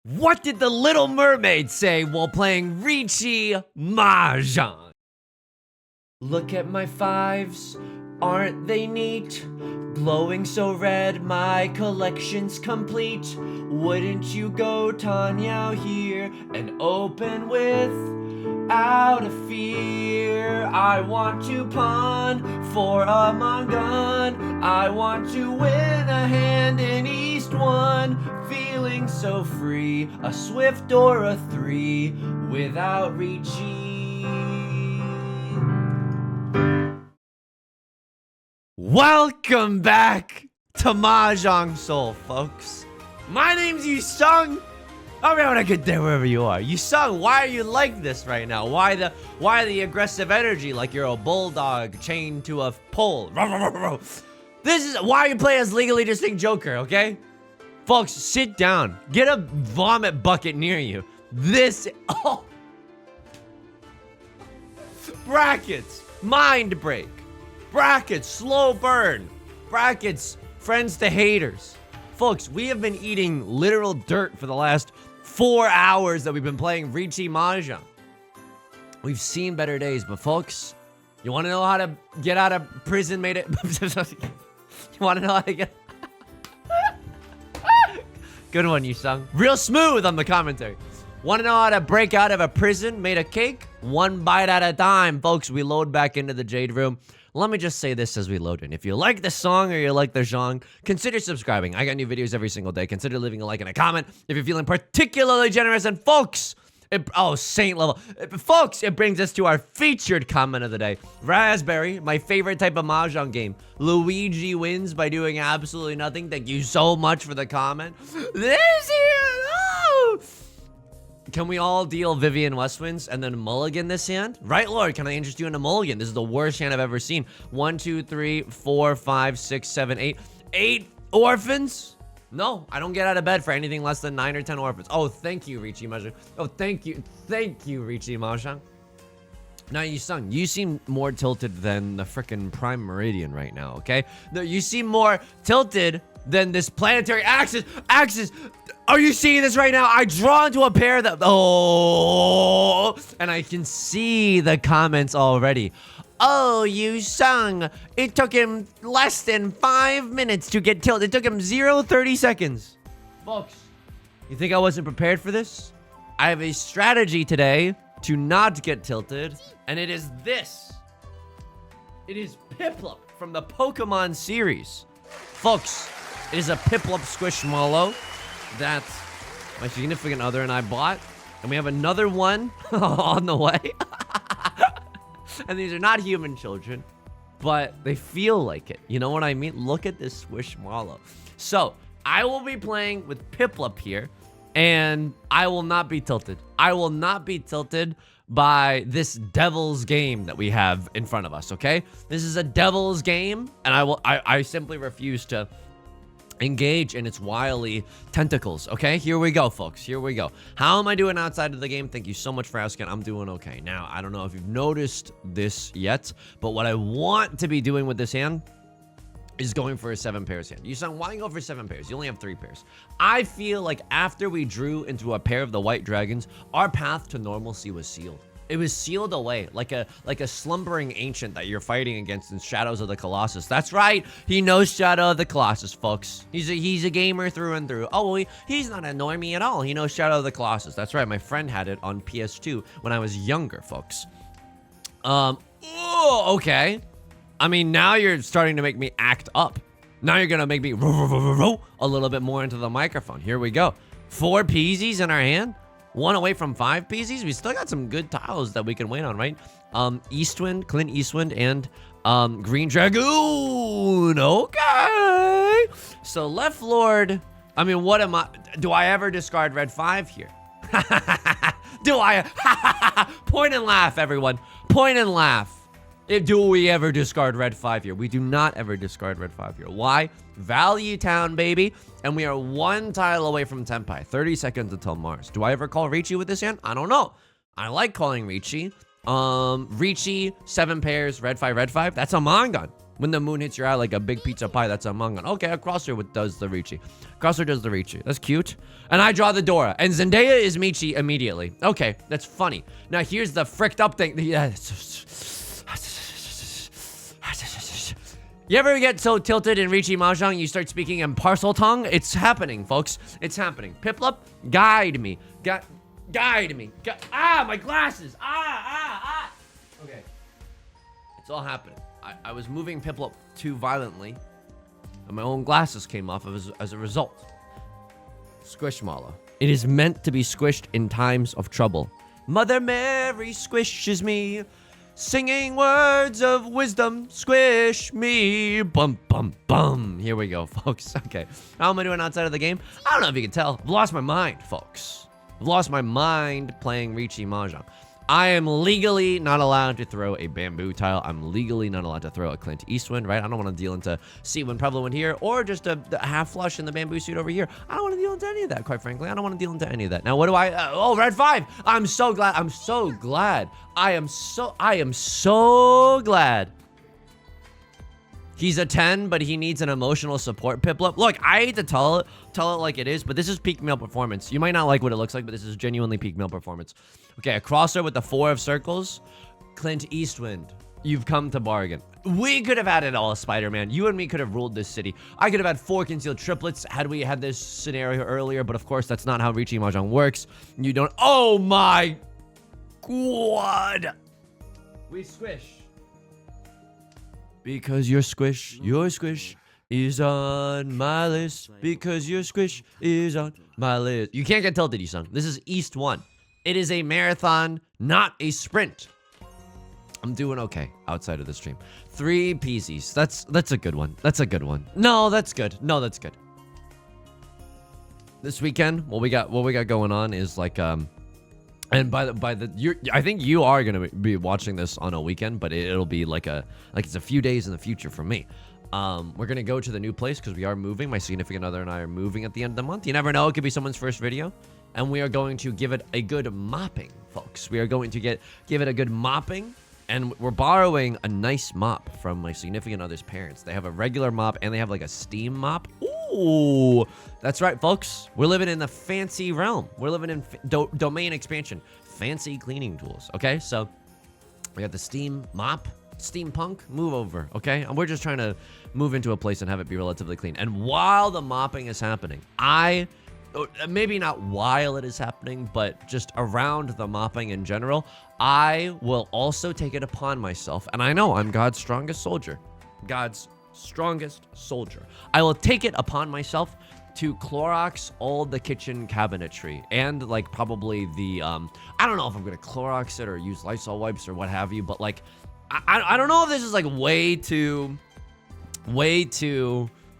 What did the Little Mermaid say while playing Riichi Mahjong? Look at my fives, aren't they neat? Glowing so red, my collection's complete. Wouldn't you go Tanya here and open without a fear? I want to pawn for a Mongun. I want to win a hand in East 1. Feeling so free, a swift or a 3 without Riichi. Welcome back to Mahjong Soul, folks. My name's Yusong. Hope you're having a good day wherever you are. Yusong, why are you like this right now? Why the aggressive energy like you're a bulldog chained to a pole? This is why you play as Legally Distinct Joker, okay? Folks, sit down. Get a vomit bucket near you. Brackets, mind break. Brackets, slow burn. Brackets, friends to haters. Folks, we have been eating literal dirt for the last 4 hours that we've been playing Riichi Mahjong. We've seen better days, but folks, you want to know how to get out of prison? You want to know how to get... Good one, Yusong. Real smooth on the commentary. Want to know how to break out of a prison made of cake? One bite at a time, folks. We load back into the Jade Room. Let me just say this as we load in. If you like the song or you like the genre, consider subscribing. I got new videos every single day. Consider leaving a like and a comment if you're feeling particularly generous. And folks, saint level. Folks, it brings us to our featured comment of the day. Raspberry, my favorite type of Mahjong game. Luigi wins by doing absolutely nothing. Thank you so much for the comment. This here, oh! Can we all deal Vivian West wins and then mulligan this hand? Right, Lord, can I interest you in a mulligan? This is the worst hand I've ever seen. 1, 2, 3, 4, 5, 6, 7, 8. 8 orphans? No, I don't get out of bed for anything less than 9 or 10 orphans. Oh, thank you, Riichi Mahjong. Oh, thank you, Riichi Mahjong. Now, Yusong, you seem more tilted than the frickin' Prime Meridian right now, okay? No, you seem more tilted than this planetary axis. Are you seeing this right now? I draw into a pair that... Oh! And I can see the comments already. Oh, Yusong, it took him less than 5 minutes to get tilted. It took him 30 seconds. Folks, you think I wasn't prepared for this? I have a strategy today to not get tilted, and it is this. It is Piplup from the Pokemon series. Folks, it is a Piplup Squishmallow that my significant other and I bought, and we have another one on the way. And these are not human children, but they feel like it. You know what I mean? Look at this Squishmallow. So I will be playing with Piplup here, and I will not be tilted. I will not be tilted by this devil's game that we have in front of us, okay? This is a devil's game, and I simply refuse to engage in its wily tentacles, okay? Here we go, folks. Here we go. How am I doing outside of the game? Thank you so much for asking. I'm doing okay. Now, I don't know if you've noticed this yet, but what I want to be doing with this hand is going for a 7 pairs hand. Yusong, why go for 7 pairs? You only have 3 pairs. I feel like after we drew into a pair of the white dragons, our path to normalcy was sealed. It was sealed away, like a slumbering ancient that you're fighting against in Shadows of the Colossus. That's right, he knows Shadow of the Colossus, folks. He's a gamer through and through. Oh, well, he's not a normie at all. He knows Shadow of the Colossus. That's right, my friend had it on PS2 when I was younger, folks. Okay. I mean, now you're starting to make me act up. Now you're gonna make me a little bit more into the microphone. Here we go. 4 peasies in our hand. 1 away from 5 peasies. We still got some good tiles that we can wait on, right? Eastwind, Clint Eastwind, and Green Dragoon. Okay. So left Lord. I mean, what am I? Do I ever discard red 5 here? Do I? Point and laugh, everyone. Point and laugh. Do we ever discard red 5 here? We do not ever discard red 5 here. Why? Value Town, baby. And we are 1 tile away from Tenpai. 30 seconds until Mars. Do I ever call Riichi with this hand? I don't know. I like calling Riichi. Riichi, 7 pairs, red 5, red 5. That's a Mongun. When the moon hits your eye like a big pizza pie, that's a manga. Okay, a crosser does the Riichi. Crosser does the Riichi. That's cute. And I draw the Dora. And Zendaya is Michi immediately. Okay, that's funny. Now here's the fricked up thing. Yeah. You ever get so tilted in Riichi Mahjong you start speaking in parcel tongue? It's happening, folks. It's happening. Piplup, guide me. Guide me. My glasses. Okay. It's all happening. I was moving Piplup too violently, and my own glasses came off as a result. Squishmallow. It is meant to be squished in times of trouble. Mother Mary squishes me, singing words of wisdom, squish me. Bum, bum, bum. Here we go, folks. Okay. How am I doing outside of the game? I don't know if you can tell. I've lost my mind, folks. I've lost my mind playing Riichi Mahjong. I am legally not allowed to throw a bamboo tile. I'm legally not allowed to throw a Clint Eastwood, right? I don't want to deal into C1 prevalent here or just a half flush in the bamboo suit over here. I don't want to deal into any of that, quite frankly. I don't want to deal into any of that. Now, what do I... red 5. I'm so glad. I'm so glad. I am so glad. He's a 10, but he needs an emotional support Piplup. Look, I hate to tell it like it is, but this is peak male performance. You might not like what it looks like, but this is genuinely peak male performance. Okay, a crosser with the 4 of circles. Clint Eastwood, you've come to bargain. We could have had it all, Spider-Man. You and me could have ruled this city. I could have had 4 concealed triplets had we had this scenario earlier, but of course, that's not how Riichi Mahjong works. You don't... Oh my God. We squish. Because your squish is on my list. Because your squish is on my list. You can't get tilted, Yusong. This is East 1. It is a marathon, not a sprint. I'm doing okay outside of the stream. 3 peasies. That's a good one. That's a good one. No, that's good. No, that's good. This weekend, what we got going on is like and I think you are gonna be watching this on a weekend, but it'll be like it's a few days in the future for me. We're gonna go to the new place because we are moving. My significant other and I are moving at the end of the month. You never know; it could be someone's first video, and we are going to give it a good mopping, folks. We are going to give it a good mopping, and we're borrowing a nice mop from my significant other's parents. They have a regular mop and they have like a steam mop. Ooh, that's right, folks. We're living in the fancy realm. We're living in domain expansion, fancy cleaning tools. Okay, so we got the steam mop, steampunk move over. Okay, and we're just trying to move into a place and have it be relatively clean. And while the mopping is happening, maybe not while it is happening, but just around the mopping in general, I will also take it upon myself. And I know I'm God's strongest soldier. God's strongest soldier. I will take it upon myself to Clorox all the kitchen cabinetry and like probably the I don't know if I'm gonna Clorox it or use Lysol wipes or what have you, but like I don't know if this is like way too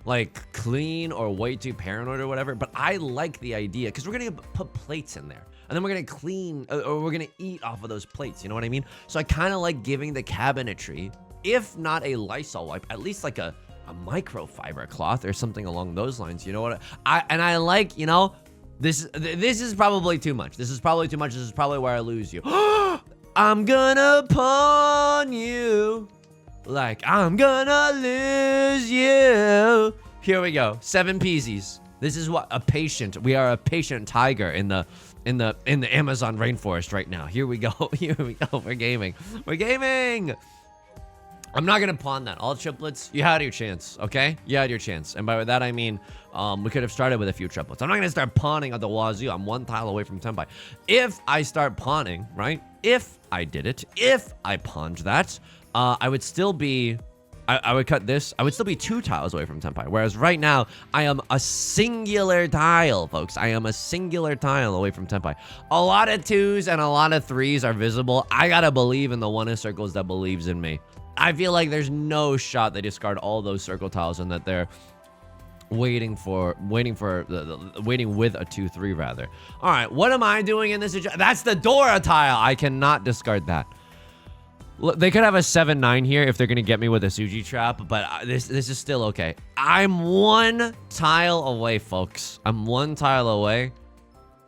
like clean or way too paranoid or whatever, but I like the idea because we're gonna put plates in there and then we're gonna clean or we're gonna eat off of those plates, you know what I mean? So I kind of like giving the cabinetry, if not a Lysol wipe, at least like a microfiber cloth or something along those lines. You know what I like, you know, this is probably too much. This is probably too much. This is probably where I lose you. I'm gonna pawn you like I'm gonna lose you. Here we go. 7 peasies. This is what we are a patient tiger in the Amazon rainforest right now. Here we go. Here we go. We're gaming. I'm not gonna pawn that. All triplets, you had your chance, okay? You had your chance. And by that I mean, we could have started with a few triplets. I'm not gonna start pawning at the wazoo. I'm 1 tile away from Tenpai. If I start pawning, right? If I did it, if I pawned that, I would still be, I would cut this. I would still be 2 tiles away from Tenpai. Whereas right now, I am a singular tile, folks. I am a singular tile away from Tenpai. A lot of 2s and a lot of 3s are visible. I gotta believe in the one in circles that believes in me. I feel like there's no shot they discard all those circle tiles and that they're waiting with a 2-3 rather. All right, what am I doing in this? That's the Dora tile. I cannot discard that. Look, they could have a 7-9 here if they're gonna get me with a Suji trap, but this is still okay. I'm 1 tile away, folks. I'm 1 tile away.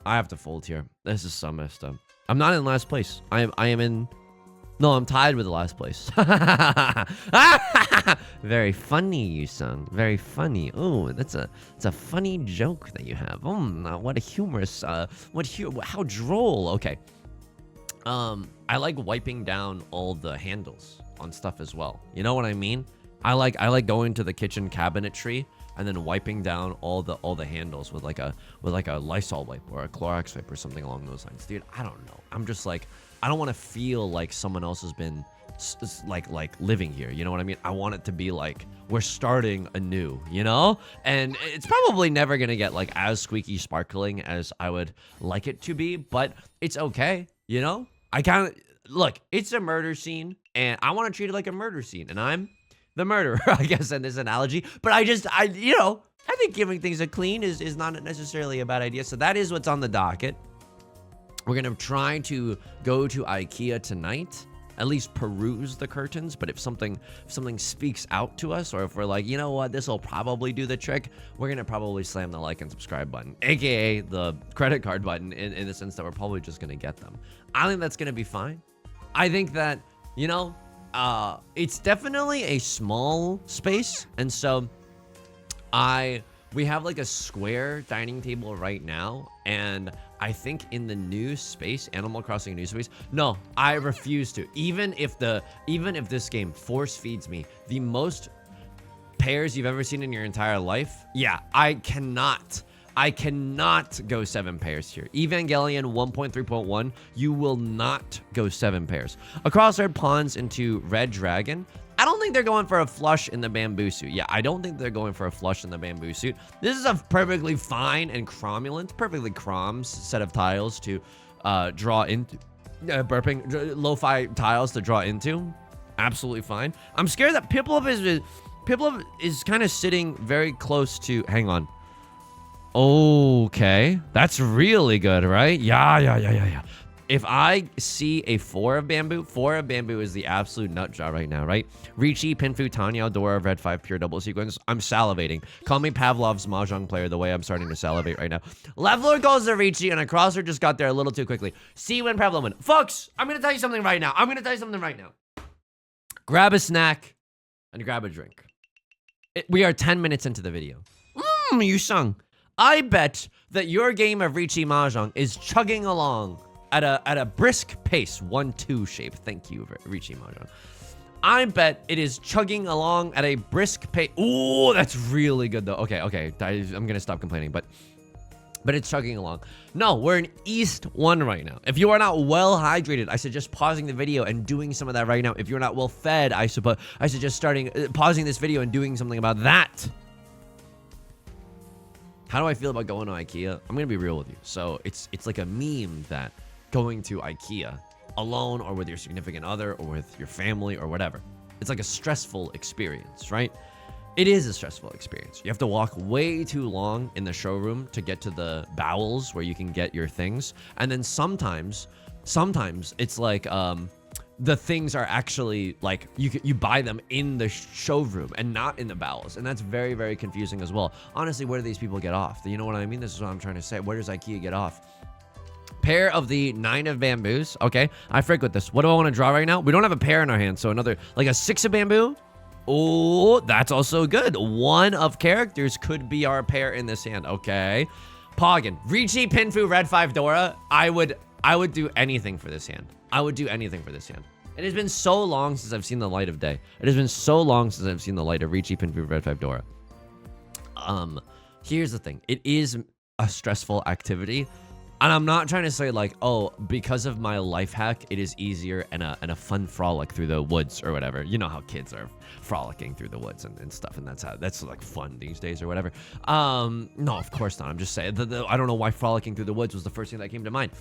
I have to fold here. This is so messed up. I'm not in last place. I am in No, I'm tied with the last place. Very funny, Yusong. Very funny. Oh, it's a funny joke that you have. What a humorous. How droll. Okay. I like wiping down all the handles on stuff as well. You know what I mean? I like going to the kitchen cabinetry and then wiping down all the handles with like a Lysol wipe or a Clorox wipe or something along those lines. Dude, I don't know. I'm just like, I don't want to feel like someone else has been like living here. You know what I mean? I want it to be like we're starting anew, you know? And it's probably never going to get like as squeaky sparkling as I would like it to be, but it's okay, you know? I kind of look, it's a murder scene and I want to treat it like a murder scene and I'm the murderer, I guess, in this analogy. But I think giving things a clean is not necessarily a bad idea. So that is what's on the docket. We're going to try to go to IKEA tonight, at least peruse the curtains. But if something speaks out to us, or if we're like, you know what, this will probably do the trick, we're going to probably slam the like and subscribe button, aka the credit card button, in the sense that we're probably just going to get them. I think that's going to be fine. I think that, you know, it's definitely a small space. And so we have like a square dining table right now, and I think in the new space, Animal Crossing new space, no, I refuse to. Even if this game force feeds me the most pears you've ever seen in your entire life, yeah, I cannot go 7 pairs here. Evangelion 1.3.1, you will not go 7 pairs. Across Red Pawns into Red Dragon, I don't think they're going for a flush in the bamboo suit. Yeah, I don't think they're going for a flush in the bamboo suit. This is a perfectly fine and cromulent, perfectly croms set of tiles to draw into. Lo-fi tiles to draw into. Absolutely fine. I'm scared that Piplup is kind of sitting very close to. Hang on. Okay, that's really good, right? Yeah. If I see a 4 of bamboo is the absolute nut job right now, right? Riichi, Pinfu, Tanya, Dora, Red 5, pure double sequence. I'm salivating. Call me Pavlov's Mahjong player the way I'm starting to salivate right now. Leveler goes to Riichi, and a crosser just got there a little too quickly. See when Pavlov win. Folks, I'm going to tell you something right now. Grab a snack and grab a drink. We are 10 minutes into the video. Yusong. I bet that your game of Riichi Mahjong is chugging along at a brisk pace. 1-2 shape. Thank you, Riichi Mahjong. I bet it is chugging along at a brisk pace. Ooh, that's really good though. Okay. I'm gonna stop complaining, but it's chugging along. No, we're in East 1 right now. If you are not well hydrated, I suggest pausing the video and doing some of that right now. If you're not well fed, I suggest pausing this video and doing something about that. How do I feel about going to IKEA? I'm gonna be real with you. So it's like a meme that going to IKEA alone or with your significant other or with your family or whatever, it's like a stressful experience, right? It is a stressful experience. You have to walk way too long in the showroom to get to the bowels where you can get your things. And then sometimes it's like the things are actually like you buy them in the showroom and not in the bowels, and that's very, very confusing as well. Honestly, where do these people get off? You know what I mean? This is what I'm trying to say. Where does IKEA get off? Pair of the 9 of bamboos. Okay, I freak with this. What do I want to draw right now? We don't have a pair in our hand, so another like a 6 of bamboo. Oh, that's also good. 1 of characters could be our pair in this hand. Okay, Poggin, Riichi, Pinfu, Red 5, Dora. I would do anything for this hand. It has been so long since I've seen the light of day. It has been so long since I've seen the light of Riichi, Pinfu, Red 5, Dora. Here's the thing. It is a stressful activity. And I'm not trying to say like, oh, because of my life hack, it is easier and a fun frolic through the woods or whatever. You know how kids are frolicking through the woods and stuff. And that's like fun these days or whatever. No, of course not. I'm just saying, I don't know why frolicking through the woods was the first thing that came to mind.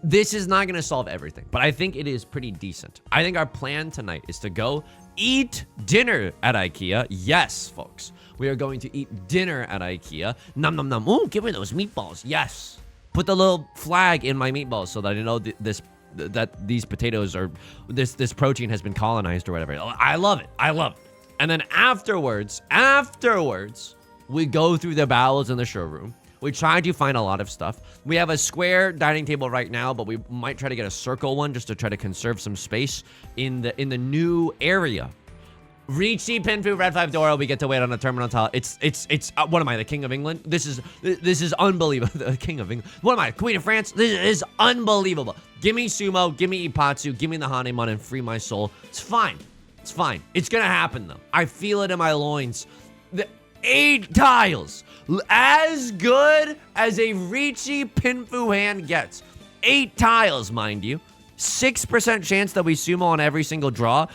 This is not going to solve everything, but I think it is pretty decent. I think our plan tonight is to go eat dinner at IKEA. Yes, folks. We are going to eat dinner at IKEA. Nom nom nom. Ooh, give me those meatballs. Yes. Put the little flag in my meatballs so that I know that these potatoes are this protein has been colonized or whatever. I love it. And then afterwards, we go through the bowels in the showroom. We tried to find a lot of stuff. We have a square dining table right now, but we might try to get a circle one just to try to conserve some space in the new area. Riichi, Pinfu, Red 5 Dora. We get to wait on a terminal tile. It's what am I, the King of England? This is unbelievable. The King of England. What am I, Queen of France? This is unbelievable. Give me Sumo, give me Ipatsu, give me the Hanemon, and free my soul. It's fine. It's fine. It's gonna happen though. I feel it in my loins. The 8 tiles, as good as a Riichi Pinfu hand gets. 8 tiles, mind you. 6% chance that we sumo on every single draw.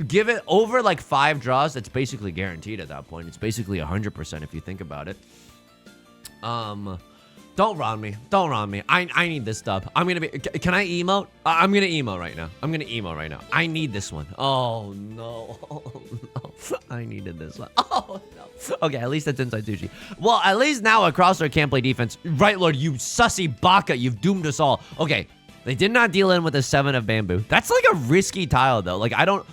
Give it over like 5 draws, that's basically guaranteed at that point. It's basically 100% if you think about it. Don't round me. Don't round me. I need this stuff. I'm gonna be. Can I emote? I'm gonna emote right now. I'm gonna emote right now. I need this one. Oh no. Oh no. I needed this one. Oh no. Okay, at least that's inside sushi. Well, at least now a crosser can't play defense. Right, Lord, you sussy baka. You've doomed us all. Okay, they did not deal in with a 7 of bamboo. That's like a risky tile though. Like I don't.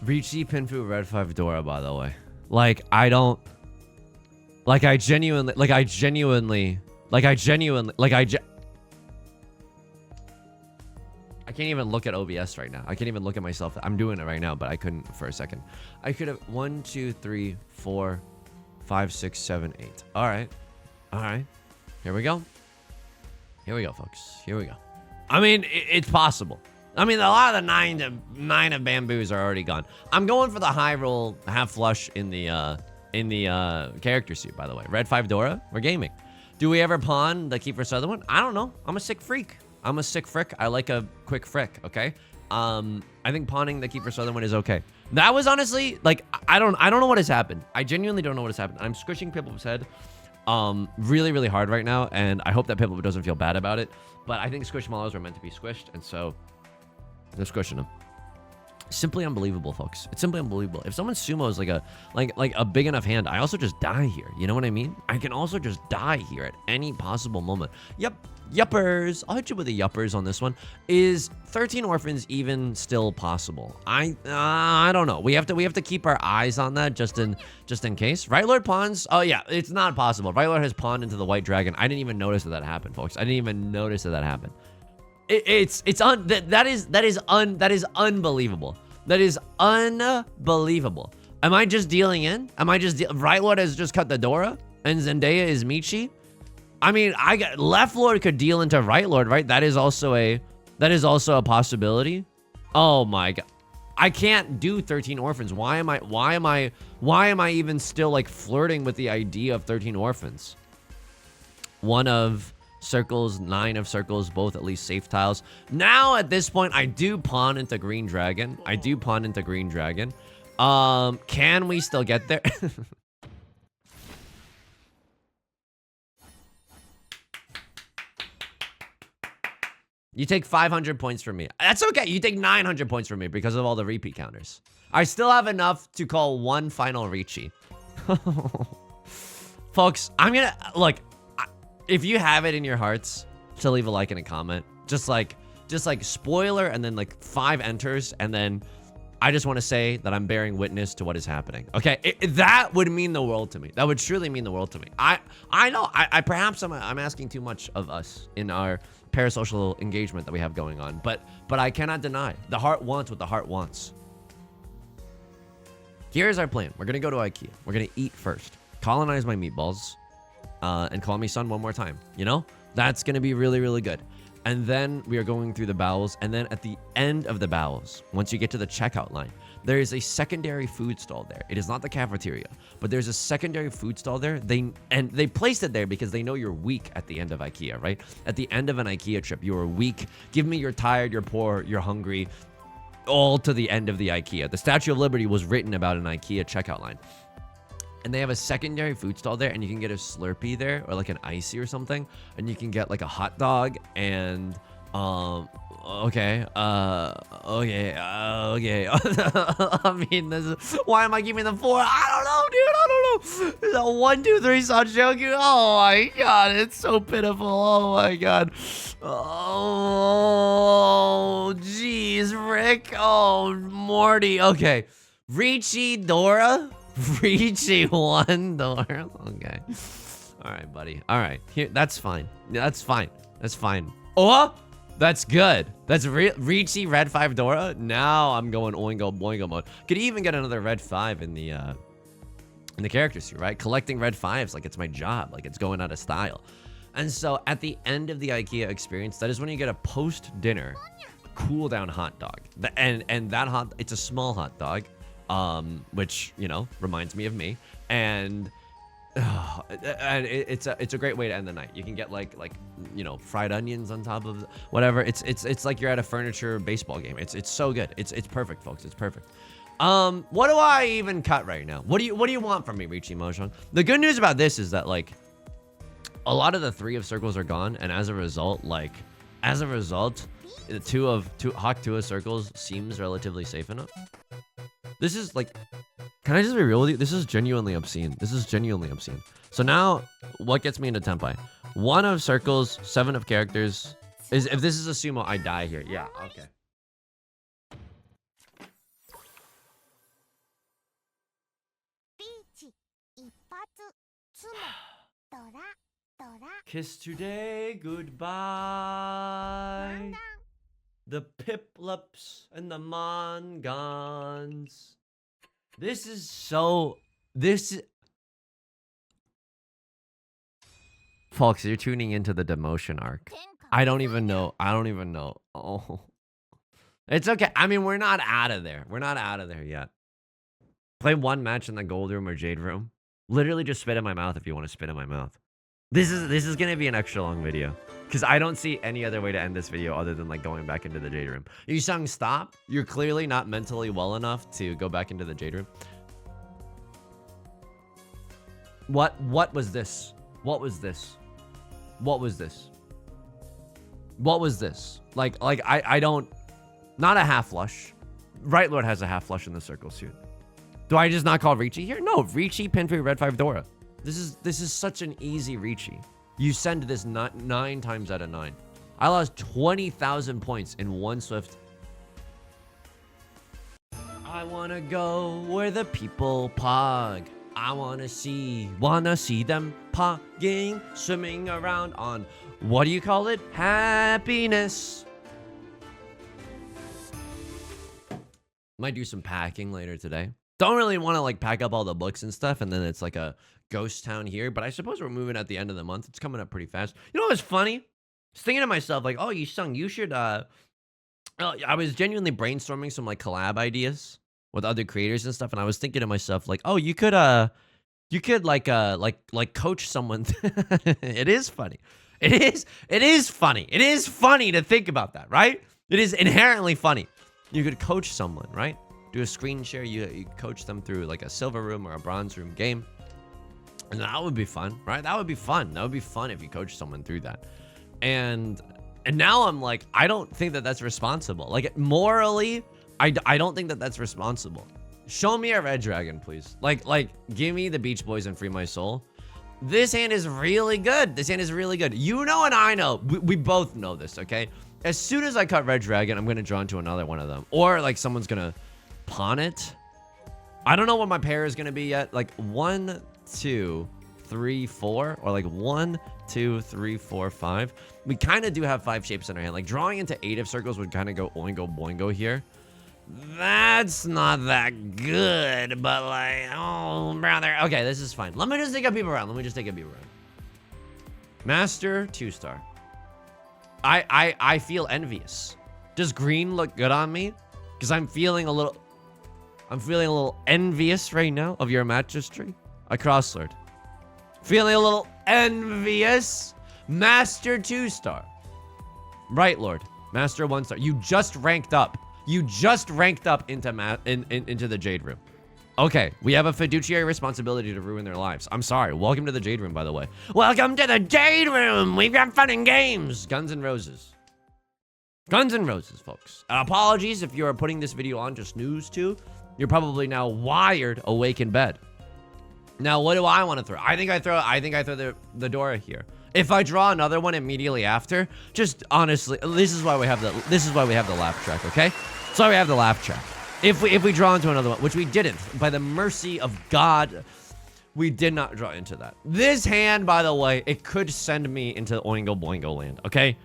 Riichi, Pinfu, Red 5 Dora, by the way. Like, I don't... Like, I genuinely... I can't even look at OBS right now. I can't even look at myself. I'm doing it right now, but I couldn't for a second. I could have... 1, 2, 3, 4, 5, 6, 7, 8. Alright. Alright. Here we go. Here we go, folks. Here we go. I mean, it's possible. I mean, a lot of the 9 of bamboos are already gone. I'm going for the high roll half flush in the character suit, by the way. Red 5 Dora, we're gaming. Do we ever pawn the Keeper Southern one? I don't know. I'm a sick freak. I'm a sick frick. I like a quick frick, okay? I think pawning the Keeper Southern one is okay. That was honestly, like, I don't know what has happened. I genuinely don't know what has happened. I'm squishing Piplu's head really, really hard right now, and I hope that Piplu doesn't feel bad about it. But I think Squishmallows are meant to be squished, and so... they're squishing them. Simply unbelievable, folks. It's simply unbelievable. If someone sumos like a big enough hand, I also just die here. You know what I mean? I can also just die here at any possible moment. Yep. Yuppers. I'll hit you with the yuppers on this one. Is 13 orphans even still possible? I don't know. We have to keep our eyes on that just in case. Right Lord pawns. Oh yeah, it's not possible. Right Lord has pawned into the white dragon. I didn't even notice that happened, folks. I didn't even notice that happened. That is unbelievable. That is unbelievable. Am I just dealing in? Am I just Right Lord has just cut the Dora and Zendaya is Michi? I mean, Left Lord could deal into Right Lord, right? That is also a possibility. Oh my god. I can't do 13 orphans. Why am I even still like flirting with the idea of 13 orphans? 1 of circles, 9 of circles, both at least safe tiles. Now at this point, I do pawn into Green Dragon. Can we still get there? You take 500 points from me. That's okay. You take 900 points from me because of all the repeat counters. I still have enough to call one final Riichi. Folks, I'm gonna look. If you have it in your hearts to leave a like and a comment, just like spoiler and then like 5 enters, and then I just want to say that I'm bearing witness to what is happening. Okay, that would mean the world to me. That would truly mean the world to me. I know. Perhaps I'm asking too much of us in our parasocial engagement that we have going on, but I cannot deny the heart wants what the heart wants. Here's our plan. We're gonna go to IKEA. We're gonna eat first, colonize my meatballs, and call me son one more time. You know, that's gonna be really, really good. And then we are going through the bowels. And then at the end of the bowels, once you get to the checkout line, there is a secondary food stall there. It is not the cafeteria, but there's a secondary food stall there. They placed it there because they know you're weak at the end of IKEA, right? At the end of an IKEA trip, you are weak. Give me you're tired, you're poor, you're hungry, all to the end of the IKEA. The Statue of Liberty was written about an IKEA checkout line. And they have a secondary food stall there, and you can get a Slurpee there, or like an icy or something, and you can get like a hot dog and okay. I mean, why am I giving them 4? I don't know, dude. I don't know. Is that 1, 2, 3 Sanchoku? Oh my god, it's so pitiful. Oh my god. Oh, jeez, Rick. Oh, Morty. Okay, Riichi Dora. Riichi 1 Dora. Okay. All right, buddy. All right. Here, that's fine. That's fine. That's fine. Oh, that's good. That's Riichi Red 5 Dora. Now I'm going oingo boingo mode. Could even get another Red 5 in the character suit, right? Collecting Red 5s like it's my job. Like it's going out of style. And so at the end of the IKEA experience, that is when you get a post-dinner cool down hot dog. And that it's a small hot dog. Which, you know, reminds me of me, and it's a great way to end the night. You can get like you know, fried onions on top of whatever. It's like you're at a furniture baseball game. It's so good. It's perfect, folks. It's perfect. What do I even cut right now? What do you want from me, Riichi Mahjong? The good news about this is that like a lot of the 3 of circles are gone, and as a result, the 2 of Hawk 2 of circles seems relatively safe enough. This is like, can I just be real with you? This is genuinely obscene. This is genuinely obscene. So now, what gets me into Tenpai? 1 of circles, 7 of characters. If this is a sumo, I die here. Yeah, okay. Kiss today, goodbye. The Piplups and the Mongons. Folks, you're tuning into the demotion arc. I don't even know. Oh. It's okay. I mean, we're not out of there. We're not out of there yet. Play 1 match in the Gold Room or Jade Room. Literally just spit in my mouth if you want to spit in my mouth. This is gonna be an extra long video. Because I don't see any other way to end this video other than like going back into the Jade Room. Yusong, stop. You're clearly not mentally well enough to go back into the Jade Room. What was this? What was this? What was this? What was this? Like I don't, not a half flush. Right Lord has a half flush in the circle suit. Do I just not call Riichi here? No, Riichi Pinfree Red 5 Dora. This is such an easy Riichi. You send this 9 times out of 9. I lost 20,000 points in 1 swift. I wanna go where the people pog. I wanna see them pogging, swimming around on, what do you call it? Happiness. Might do some packing later today. Don't really want to like pack up all the books and stuff, and then it's like a ghost town here, but I suppose we're moving at the end of the month. It's coming up pretty fast. You know what's funny? I was thinking to myself, like, oh, Yusong, you should, I was genuinely brainstorming some, like, collab ideas with other creators and stuff, and I was thinking to myself, like, oh, you could, like, coach someone. It is funny. It is funny. It is funny to think about that, right? It is inherently funny. You could coach someone, right? Do a screen share, you coach them through, like, a silver room or a bronze room game. And that would be fun, right? That would be fun. That would be fun if you coach someone through that. And now I'm like, I don't think that that's responsible. Like, morally, I don't think that that's responsible. Show me a red dragon, please. Like, give me the Beach Boys and Free My Soul. This hand is really good. This hand is really good. You know and I know. We both know this, okay? As soon as I cut red dragon, I'm going to draw into another one of them. Or, like, someone's going to pawn it. I don't know what my pair is going to be yet. Like, 1, 2, 3, 4, or like 1, 2, 3, 4, 5. We kind of do have 5 shapes in our hand. Like drawing into 8 of circles would kind of go oingo boingo here. That's not that good, but like, oh, brother. Okay, this is fine. Let me just take a peep around. Master, 2-star. I feel envious. Does green look good on me? Because I'm feeling a little envious right now of your majesty. A crosslord. Feeling a little envious. Master 2-star. Right, Lord. Master 1-star. You just ranked up. You just ranked up into the Jade Room. Okay, we have a fiduciary responsibility to ruin their lives. I'm sorry. Welcome to the Jade Room, by the way. Welcome to the Jade Room. We've got fun and games. Guns and roses. Guns and roses, folks. Apologies if you are putting this video on just snooze to. You're probably now wired awake in bed. Now, what do I want to throw? I think I throw the Dora here. If I draw another one immediately after, just honestly, this is why we have the laugh track, okay? That's why we have the laugh track. If we draw into another one, which we didn't, by the mercy of God, we did not draw into that. This hand, by the way, it could send me into Oingo Boingo land, okay?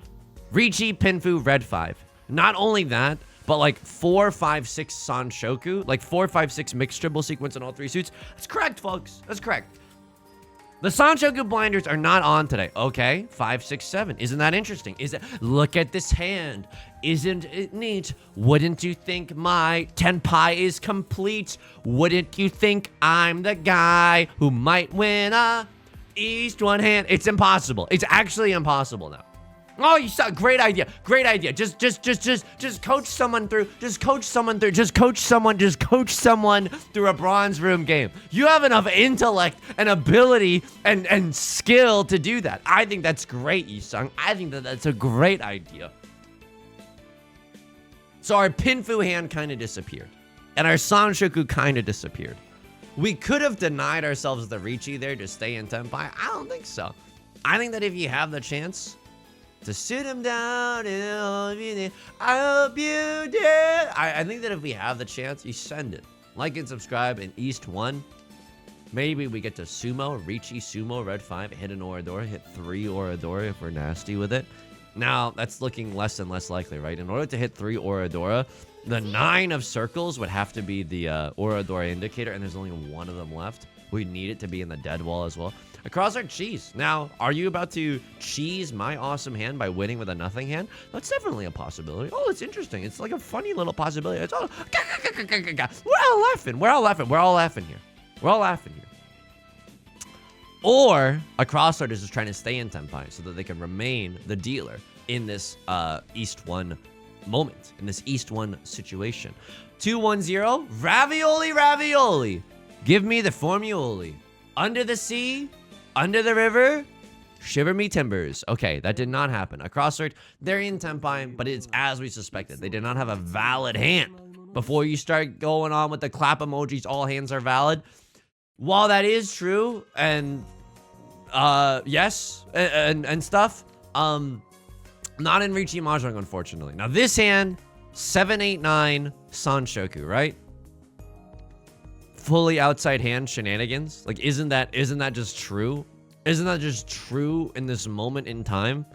Riichi Pinfu Red 5. Not only that, but like 4, 5, 6 Sanshoku, like 4, 5, 6 mixed triple sequence in all 3 suits. That's correct, folks. That's correct. The Sanshoku blinders are not on today. Okay, 5, 6, 7. Isn't that interesting? Look at this hand. Isn't it neat? Wouldn't you think my tenpai is complete? Wouldn't you think I'm the guy who might win a East one hand? It's impossible. It's actually impossible now. Oh, you saw, great idea. Great idea. Just coach someone through, just coach someone through a bronze room game. You have enough intellect and ability and skill to do that. I think that's great, Yusong. I think that's a great idea. So our Pinfu hand kind of disappeared. And our Sanshoku kind of disappeared. We could have denied ourselves the Riichi there to stay in Tenpai. I don't think so. I think that if you have the chance to sit him down and I hope you did. I think that if we have the chance, you send it. Like and subscribe in East 1. Maybe we get to Sumo, Riichi Sumo, Red 5, hit an Oradora, hit 3 Oradora if we're nasty with it. Now, that's looking less and less likely, right? In order to hit 3 Oradora, the 9 of circles would have to be the Oradora indicator, and there's only 1 of them left. We need it to be in the dead wall as well. Across our cheese. Now, are you about to cheese my awesome hand by winning with a nothing hand? That's definitely a possibility. Oh, it's interesting. It's like a funny little possibility. It's all... We're all laughing. We're all laughing. We're all laughing here. We're all laughing here. Or a crossart is just trying to stay in Tenpai so that they can remain the dealer in this East 1 moment, in this East 1 situation. 2-1-0. Ravioli, ravioli. Give me the formuoli. Under the sea, under the river, shiver me timbers. Okay, that did not happen. A crossart, they're in Tenpai, but it's as we suspected. They did not have a valid hand. Before you start going on with the clap emojis, all hands are valid. While that is true, and yes, and stuff, not in Riichi Mahjong, unfortunately. Now this hand, 7-8-9 Sanshoku, right? Fully outside hand shenanigans. Like, isn't that just true? Isn't that just true in this moment in time?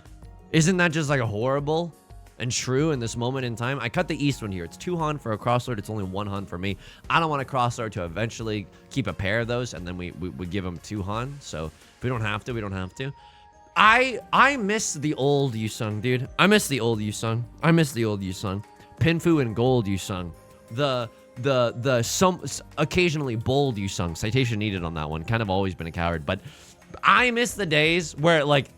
Isn't that just like horrible and true in this moment in time? I cut the East one here. It's 2 Han for a crosslord. It's only 1 Han for me. I don't want a crosslord to eventually keep a pair of those, and then we give them 2 Han. So if we don't have to, we don't have to. I miss the old Yusong, dude. I miss the old Yusong. I miss the old Yusong. Pinfu and gold Yusong. Some occasionally bold Yusong. Citation needed on that one. Kind of always been a coward, but I miss the days where like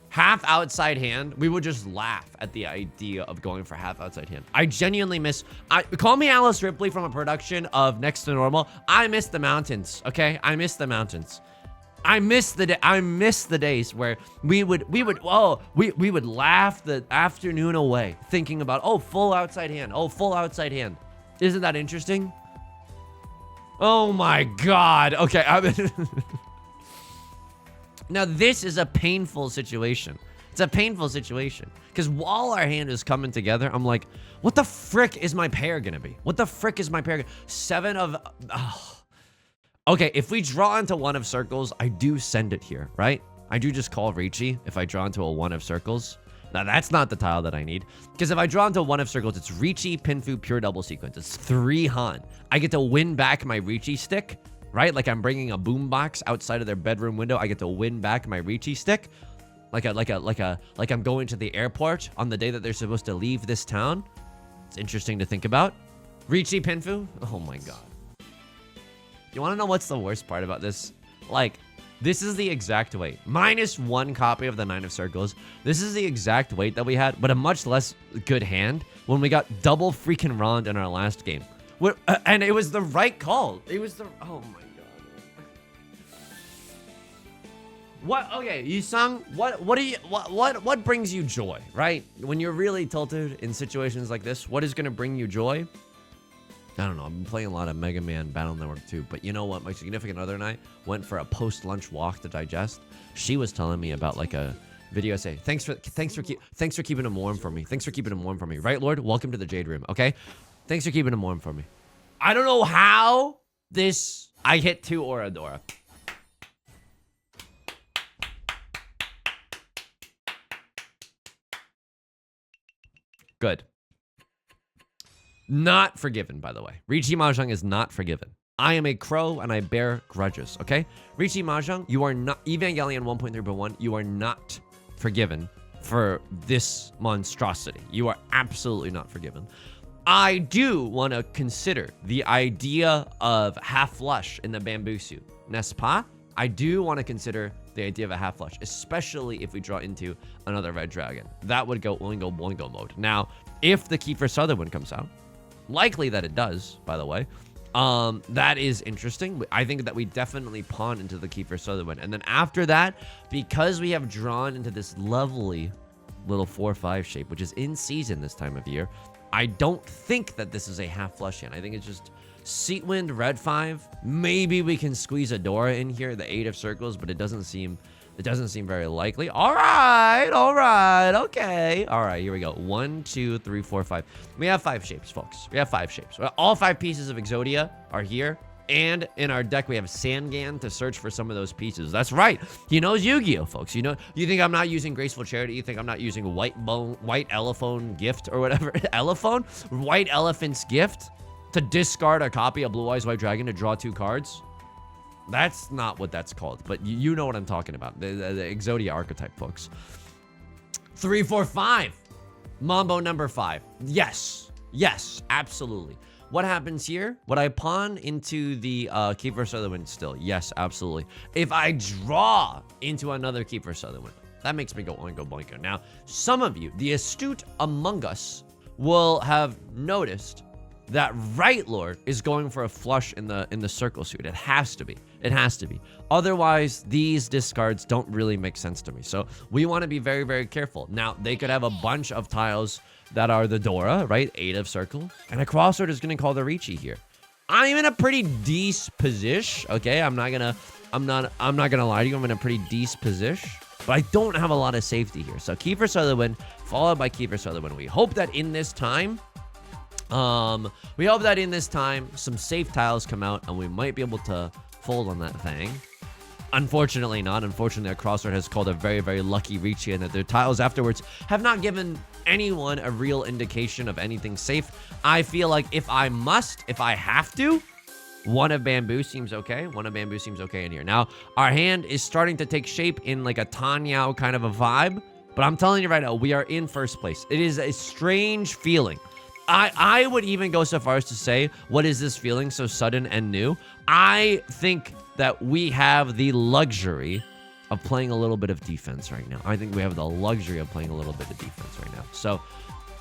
half outside hand, we would just laugh at the idea of going for half outside hand. I genuinely miss, call me Alice Ripley from a production of Next to Normal. I miss the mountains, okay? I miss the mountains. I miss the days where we would laugh the afternoon away thinking about, oh, full outside hand. Oh, full outside hand. Isn't that interesting? Oh my God. Okay. Now this is a painful situation. It's a painful situation. Because while our hand is coming together, I'm like, what the frick is my pair gonna be? What the frick is my pair? 7 of... Oh. Okay, if we draw into 1 of circles, I do send it here, right? I do just call Riichi if I draw into a 1 of circles. Now, that's not the tile that I need. Because if I draw into 1 of circles, it's Riichi, Pinfu, pure double sequence. It's 3 Han. I get to win back my Riichi stick, right? Like I'm bringing a boombox outside of their bedroom window. I get to win back my Riichi stick. Like I'm going to the airport on the day that they're supposed to leave this town. It's interesting to think about. Riichi Pinfu? Oh my god. You want to know what's the worst part about this? Like, this is the exact weight. Minus 1 copy of the 9 of Circles. This is the exact weight that we had, but a much less good hand when we got double freaking Rond in our last game. And it was the right call. It was the... Oh my god. What? Okay, Yusong, what brings you joy, right? When you're really tilted in situations like this, what is going to bring you joy? I don't know. I've been playing a lot of Mega Man Battle Network 2, but you know what? My significant other and I went for a post-lunch walk to digest. She was telling me about like a video essay. Thanks for keeping him warm for me. Thanks for keeping him warm for me. Right, Lord? Welcome to the Jade Room, okay? Thanks for keeping him warm for me. I don't know how I hit 2 Oradora. Good. Not forgiven, by the way. Riichi Mahjong is not forgiven. I am a crow and I bear grudges, okay? Riichi Mahjong, you are not... Evangelion 1.3.1, you are not forgiven for this monstrosity. You are absolutely not forgiven. I do want to consider the idea of half flush in the bamboo suit. N'est-ce pas? I do want to consider the idea of a half flush, especially if we draw into another red dragon. That would go Oingo mode. Now, if the Kiefer Sutherland comes out, likely that it does, by the way. That is interesting. I think that we definitely pawn into the Kiefer Sutherland. And then after that, because we have drawn into this lovely little 4-5 shape, which is in season this time of year, I don't think that this is a half flush hand. I think it's just Seatwind, red 5. Maybe we can squeeze a Dora in here, the 8 of Circles, but it doesn't seem very likely. All right, okay. All right, here we go. 1, 2, 3, 4, 5. We have 5 shapes, folks. We have 5 shapes. All 5 pieces of Exodia are here. And in our deck, we have Sangan to search for some of those pieces. That's right. He knows Yu-Gi-Oh, folks. You know, you think I'm not using Graceful Charity? You think I'm not using White Elephone Gift or whatever? Elephone? White Elephant's Gift to discard a copy of Blue Eyes White Dragon to draw 2 cards? That's not what that's called, but you know what I'm talking about. The Exodia archetype, folks. 3, 4, 5. Mambo number 5. Yes, absolutely. What happens here? Would I pawn into the Kiefer Sutherland still? Yes, absolutely. If I draw into another Kiefer Sutherland, that makes me go oingo boingo. Now, some of you, the astute among us, will have noticed that Right Lord is going for a flush in the circle suit. It has to be. It has to be. Otherwise, these discards don't really make sense to me. So we want to be very, very careful. Now, they could have a bunch of tiles that are the Dora, right? 8 of Circles. And a crossword is going to call the Riichi here. I'm in a pretty decent position, okay? I'm not gonna lie to you. I'm in a pretty decent position. But I don't have a lot of safety here. So Kiefer Sutherland, followed by Kiefer Sutherland. We hope that in this time, some safe tiles come out and we might be able to fold on that thing. Unfortunately not. Unfortunately, a crossword has called a very, very lucky Riichi, and that their tiles afterwards have not given anyone a real indication of anything safe. I feel like if I have to, 1 of Bamboo seems okay. 1 of Bamboo seems okay in here. Now, our hand is starting to take shape in like a Tanyao kind of a vibe, but I'm telling you right now, we are in first place. It is a strange feeling. I would even go so far as to say, what is this feeling so sudden and new? I think that we have the luxury of playing a little bit of defense right now. I think we have the luxury of playing a little bit of defense right now. So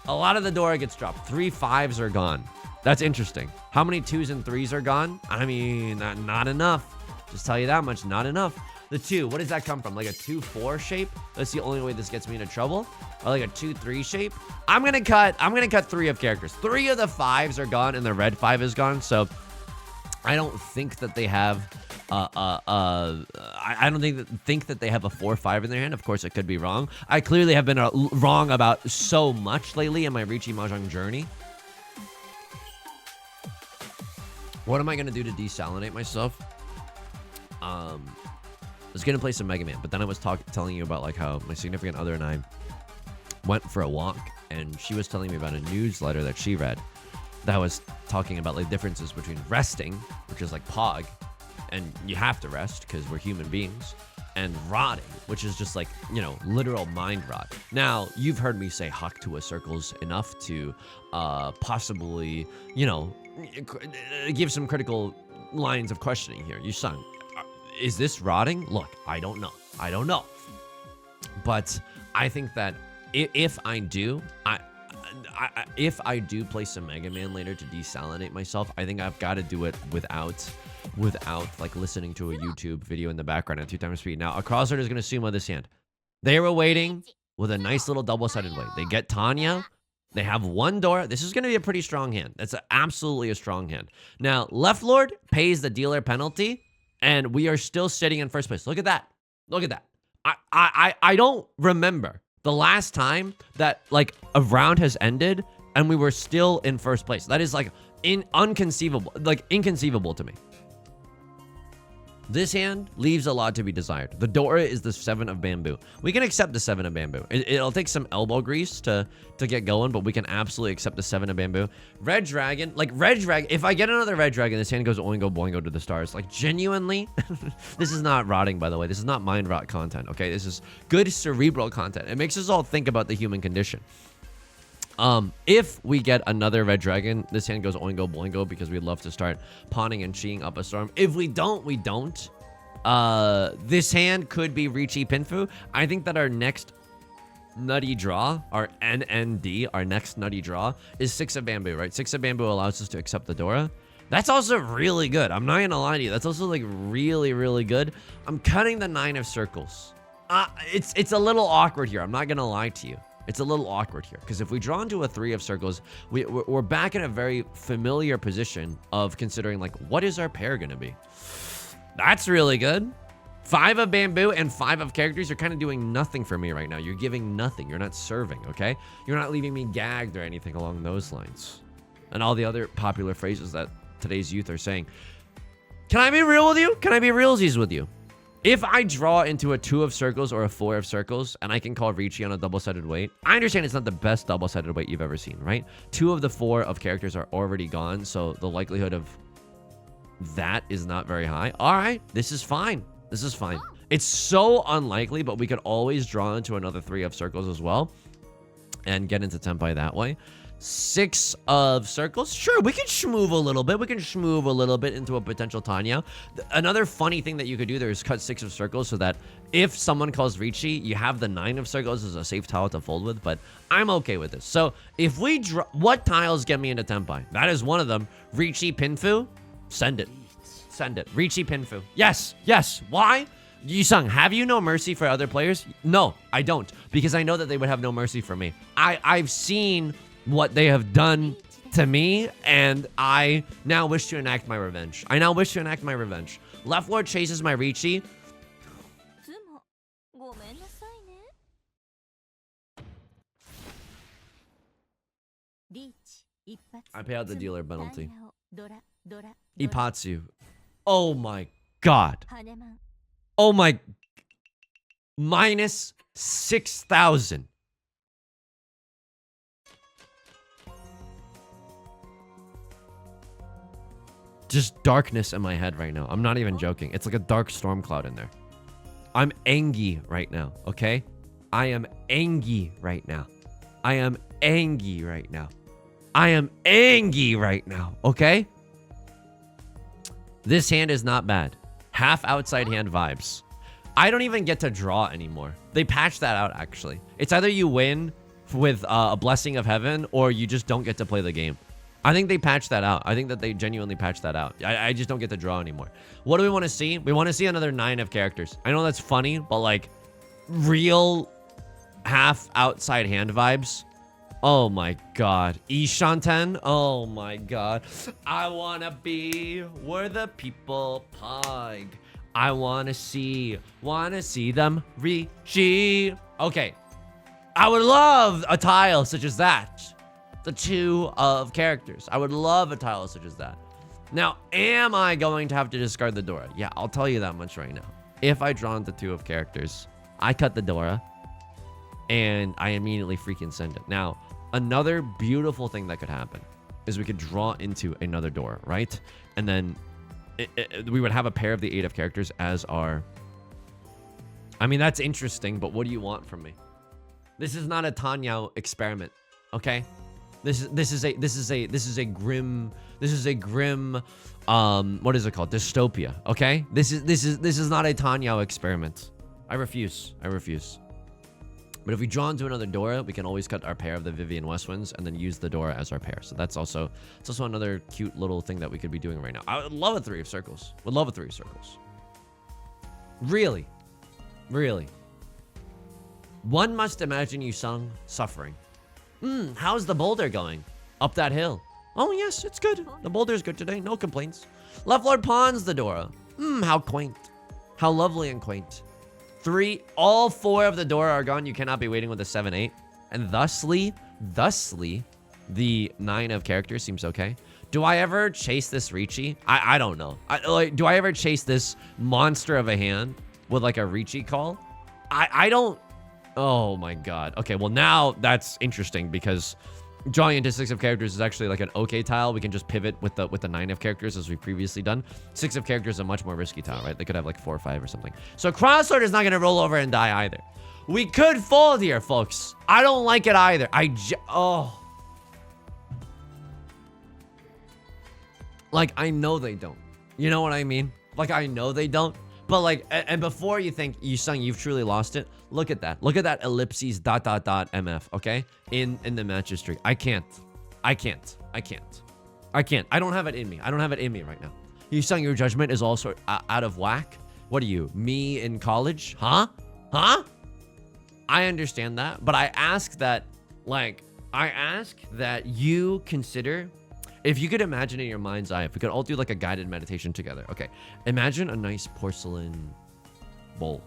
a lot of the Dora gets dropped. 3 5s are gone. That's interesting. How many 2s and 3s are gone? I mean, not enough. Just tell you that much, not enough. The 2, what does that come from? Like a 2-4 shape? That's the only way this gets me into trouble. Or like a 2-3 shape? I'm gonna cut 3 of characters. 3 of the 5s are gone and the red 5 is gone. So I don't think that they have I don't think that they have a 4-5 in their hand. Of course, it could be wrong. I clearly have been wrong about so much lately in my Riichi Mahjong journey. What am I gonna do to desalinate myself? I was gonna play some Mega Man, but then I was telling you about like how my significant other and I went for a walk, and she was telling me about a newsletter that she read that was talking about like differences between resting, which is like Pog, and you have to rest because we're human beings, and rotting, which is just like, you know, literal mind rot. Now, you've heard me say huck to a circles enough to possibly, you know, give some critical lines of questioning here. Yusong, is this rotting? Look, I don't know. I don't know. But I think that if I do, if I do play some Mega Man later to desalinate myself, I think I've got to do it without like listening to a YouTube video in the background at 2 times speed. Now, a crossroad is going to sumo this hand. They were waiting with a nice little double-sided weight. They get Tanya. They have one door. This is going to be a pretty strong hand. That's absolutely a strong hand. Now, Left Lord pays the dealer penalty, and we are still sitting in first place. Look at that. Look at that. I don't remember the last time that like a round has ended and we were still in first place. That is like inconceivable to me. This hand leaves a lot to be desired. The Dora is the 7 of bamboo. We can accept the 7 of bamboo. It'll take some elbow grease to get going, but we can absolutely accept the 7 of bamboo. Red Dragon, like Red Dragon, if I get another Red Dragon, this hand goes oingo boingo to the stars. Like genuinely, this is not rotting, by the way. This is not mind rot content, okay? This is good cerebral content. It makes us all think about the human condition. If we get another Red Dragon, this hand goes oingo boingo because we'd love to start pawning and cheating up a storm. If we don't, we don't. This hand could be Riichi Pinfu. I think that our next nutty draw, our NND, our next nutty draw is 6 of bamboo, right? 6 of bamboo allows us to accept the Dora. That's also really good. I'm not gonna lie to you. That's also like really, really good. I'm cutting the 9 of circles. It's a little awkward here. I'm not gonna lie to you. It's a little awkward here because if we draw into a 3 of circles, we're back in a very familiar position of considering like, what is our pair going to be? That's really good. 5 of bamboo and 5 of characters. You're kind of doing nothing for me right now. You're giving nothing. You're not serving, okay? You're not leaving me gagged or anything along those lines. And all the other popular phrases that today's youth are saying. Can I be real with you? Can I be realsies with you? If I draw into a 2 of circles or a 4 of circles and I can call Riichi on a double-sided weight, I understand it's not the best double-sided weight you've ever seen, right? 2 of the 4 of characters are already gone, so the likelihood of that is not very high. All right, this is fine. This is fine. It's so unlikely, but we could always draw into another 3 of circles as well and get into Tenpai that way. 6 of circles. Sure, we can schmoove a little bit. We can schmoove a little bit into a potential Tanya. Another funny thing that you could do there is cut 6 of circles so that if someone calls Riichi, you have the 9 of circles as a safe tile to fold with, but I'm okay with this. So if we draw, what tiles get me into Tenpai? That is one of them. Riichi Pinfu, send it. Send it. Riichi Pinfu. Yes, yes. Why? Yusong, have you no mercy for other players? No, I don't, because I know that they would have no mercy for me. I've seen what they have done to me, and I now wish to enact my revenge. I now wish to enact my revenge. Left Lord chases my Riichi. I pay out the dealer penalty. Ipatsu. Oh my god. Oh my. Minus 6,000. Just darkness in my head right now. I'm not even joking. It's like a dark storm cloud in there. I'm angry right now, okay? I am angry right now. I am angry right now. I am angry right now, okay? This hand is not bad. Half outside hand vibes. I don't even get to draw anymore. They patched that out, actually. It's either you win with a blessing of heaven or you just don't get to play the game. I think they patched that out. I think that they genuinely patched that out. I just don't get to draw anymore. What do we want to see? We want to see another 9 of characters. I know that's funny, but like real half outside hand vibes. Oh my god. Ishanten. Oh my god. I want to be where the people pug. I want to see them Riichi. Okay. I would love a tile such as that. The 2 of characters. I would love a tile such as that. Now, am I going to have to discard the Dora? Yeah, I'll tell you that much right now. If I draw into 2 of characters, I cut the Dora, and I immediately freaking send it. Now, another beautiful thing that could happen is we could draw into another Dora, right? And then we would have a pair of the 8 of characters as our I mean, that's interesting, but what do you want from me? This is not a Tenhou experiment, okay? This is a grim what is it called? Dystopia, okay? This is not a Tenhou experiment. I refuse. But if we draw into another Dora, we can always cut our pair of the Vivian Westwinds and then use the Dora as our pair. So it's also another cute little thing that we could be doing right now. I would love a 3 of circles. Would love a 3 of circles. Really. One must imagine Yusong suffering. How's the boulder going? Up that hill. Oh yes, it's good. The boulder's good today. No complaints. Left Lord pawns the Dora. How quaint. How lovely and quaint. All 4 of the Dora are gone. You cannot be waiting with a 7-8. And thusly, the 9 of characters seems okay. Do I ever chase this Riichi? I don't know. Do I ever chase this monster of a hand with like a Riichi call? I don't. Oh my god. Okay, well now that's interesting because drawing into 6 of characters is actually like an okay tile. We can just pivot with the 9 of characters as we've previously done. 6 of characters is a much more risky tile, right? They could have like 4 or 5 or something. So Crossword is not going to roll over and die either. We could fold here, folks. I don't like it either. Like, I know they don't. You know what I mean? Like, I know they don't. But like, and before you think, Yusong, you've truly lost it, look at that. Look at that ellipses ... MF, okay? In the match history. I can't. I don't have it in me. I don't have it in me right now. Yusong, your judgment is also out of whack. What are you? Me in college? Huh? I understand that, but I ask that you consider, if you could imagine in your mind's eye, if we could all do like a guided meditation together. Okay, imagine a nice porcelain bowl.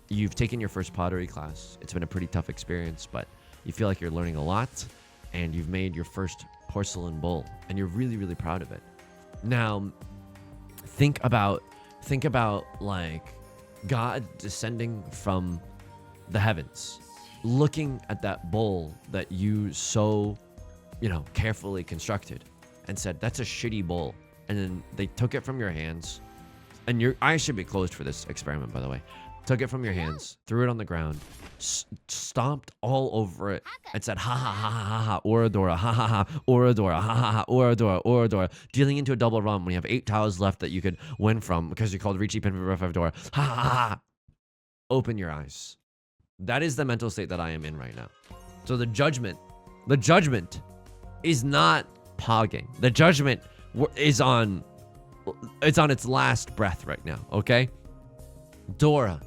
You've taken your first pottery class. It's been a pretty tough experience, but you feel like you're learning a lot, and you've made your first porcelain bowl, and you're really, really proud of it. Now, think about like God descending from the heavens, looking at that bowl that you so, carefully constructed, and said, that's a shitty bowl. And then they took it from your hands, and your eyes should be closed for this experiment, by the way. Took it from your hands, threw it on the ground, stomped all over it, and said, ha ha ha ha ha, Oradora, ha ha ha, Oradora, ha ha ha, Oradora, dealing into a double run when you have 8 tiles left that you could win from because you called Riichi Dora, ha ha ha. Open your eyes. That is the mental state that I am in right now. So the judgment is not pogging. The judgment is on its last breath right now, okay? Dora,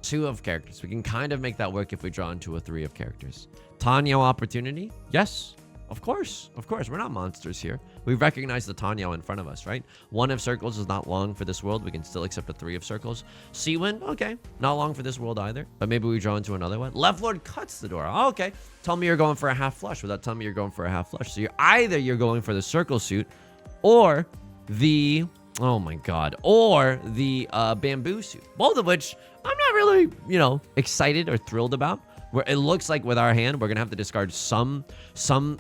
2 of characters. We can kind of make that work if we draw into a 3 of characters. Tenhou opportunity? Yes, of course. We're not monsters here. We recognize the Tenhou in front of us, right? 1 of circles is not long for this world. We can still accept a 3 of circles. Seawind, okay. Not long for this world either. But maybe we draw into another one. Left Lord cuts the door. Oh, okay. Tell me you're going for a half flush without telling me you're going for a half flush. So you're going for the circle suit or the... Oh my god. Or the bamboo suit. Both of which I'm not really, excited or thrilled about. Where it looks like with our hand, we're going to have to discard some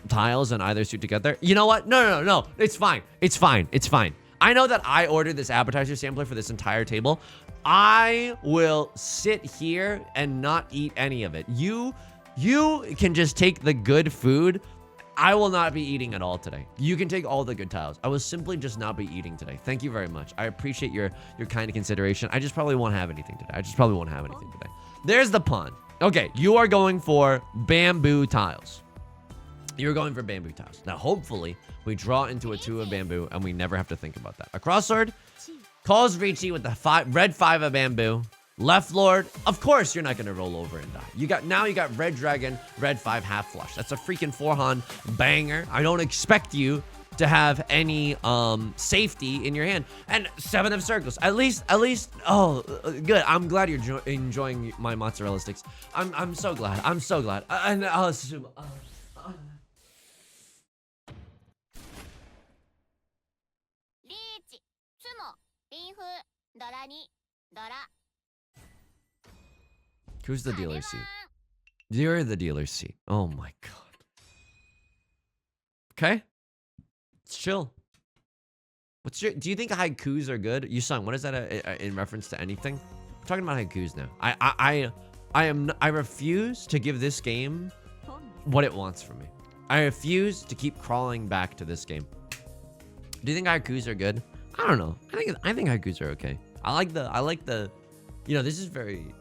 tiles in either suit together. You know what? No. It's fine. I know that I ordered this appetizer sampler for this entire table. I will sit here and not eat any of it. You can just take the good food. I will not be eating at all today. You can take all the good tiles. I will simply just not be eating today. Thank you very much. I appreciate your kind of consideration. I just probably won't have anything today. There's the pawn. Okay, you are going for bamboo tiles. Now, hopefully, we draw into a 2 of bamboo, and we never have to think about that. A crossword calls Riichi with the red 5 of bamboo. Left Lord, of course you're not going to roll over and die. You got red dragon, red 5 half flush. That's a freaking 4-han banger. I don't expect you to have any safety in your hand. And 7 of circles. At least, oh, good. I'm glad you're enjoying my mozzarella sticks. I'm so glad. Who's the dealer seat? You're the dealer seat. Oh my god. Okay. Let's chill. Do you think haikus are good? Yusong, what is that in reference to anything? We're talking about haikus now. I refuse to give this game what it wants from me. I refuse to keep crawling back to this game. Do you think haikus are good? I don't know. I think haikus are okay. I like the, you know, this is very,